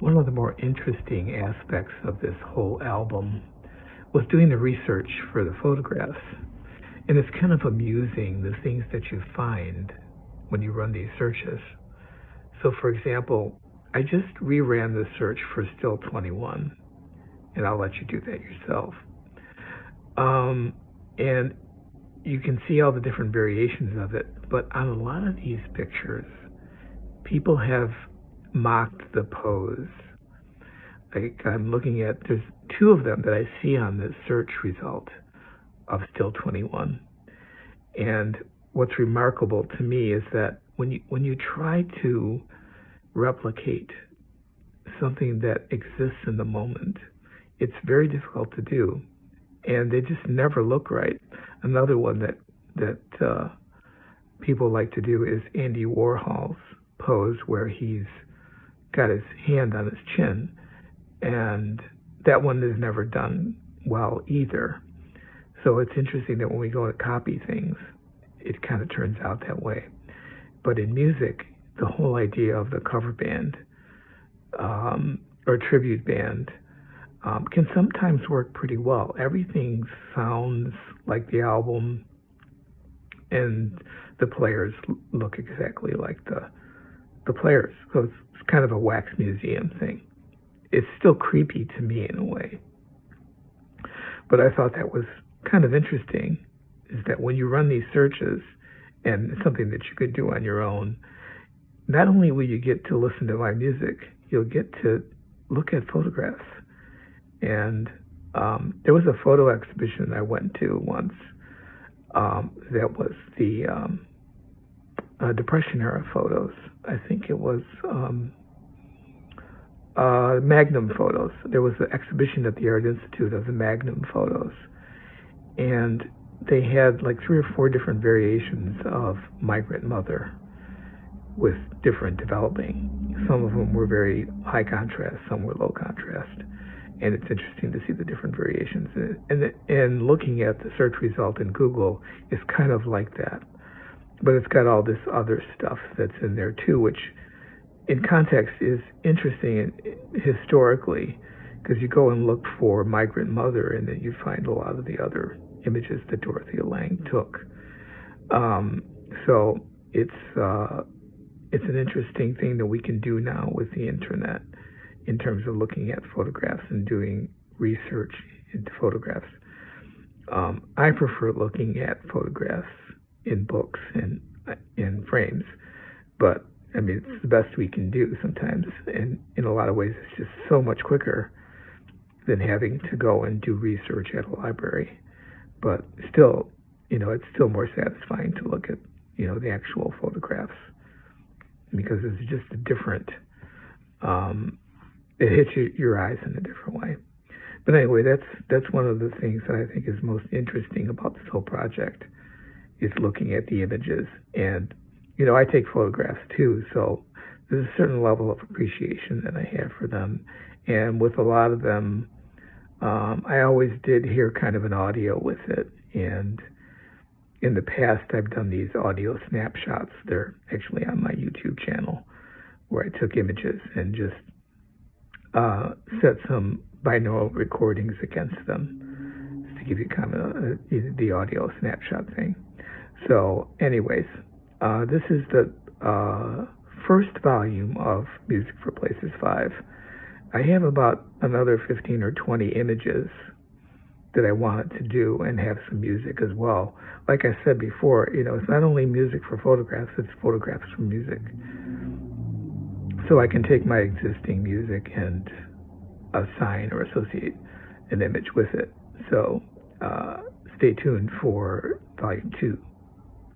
One of the more interesting aspects of this whole album was doing the research for the photographs. And it's kind of amusing the things that you find when you run these searches. So, for example, I just reran the search for Still 21, and I'll let you do that yourself. And you can see all the different variations of it, but on a lot of these pictures, people have mocked the pose. Like I'm looking at, there's two of them that I see on this search result of Still 21. And what's remarkable to me is that when you try to replicate something that exists in the moment, it's very difficult to do, and they just never look right. Another one that people like to do is Andy Warhol's pose, where he's got his hand on his chin, and that one is never done well either. So it's interesting that when we go to copy things, it kind of turns out that way. But in music, the whole idea of the cover band or tribute band can sometimes work pretty well. Everything sounds like the album, and the players look exactly like the players. So it's kind of a wax museum thing. It's still creepy to me in a way. But I thought that was kind of interesting, is that when you run these searches, and it's something that you could do on your own, not only will you get to listen to my music, you'll get to look at photographs. And there was a photo exhibition I went to once that was the Depression era photos. I think it was Magnum photos. There was an exhibition at the Art Institute of the Magnum photos. And they had like 3 or 4 different variations of Migrant Mother with different developing. Some of them were very high contrast, some were low contrast. And it's interesting to see the different variations. And looking at the search result in Google is kind of like that. But it's got all this other stuff that's in there too, which in context is interesting historically, because you go and look for Migrant Mother, and then you find a lot of the other images that Dorothea Lange took. So it's an interesting thing that we can do now with the internet in terms of looking at photographs and doing research into photographs. I prefer looking at photographs in books and in frames, but I mean, it's the best we can do sometimes, and in a lot of ways it's just so much quicker than having to go and do research at a library. But still, it's still more satisfying to look at, the actual photographs, because it's just a different, it hits your eyes in a different way. But anyway, that's one of the things that I think is most interesting about this whole project, is looking at the images. And, I take photographs too, so there's a certain level of appreciation that I have for them. And with a lot of them, I always did hear kind of an audio with it. And in the past, I've done these audio snapshots. They're actually on my YouTube channel, where I took images and just set some binaural recordings against them, just to give you kind of the audio snapshot thing. So anyways, this is the first volume of Music for Places 5. I have about another 15 or 20 images that I wanted to do and have some music as well. Like I said before, it's not only music for photographs, it's photographs for music. So I can take my existing music and assign or associate an image with it. So stay tuned for Volume 2.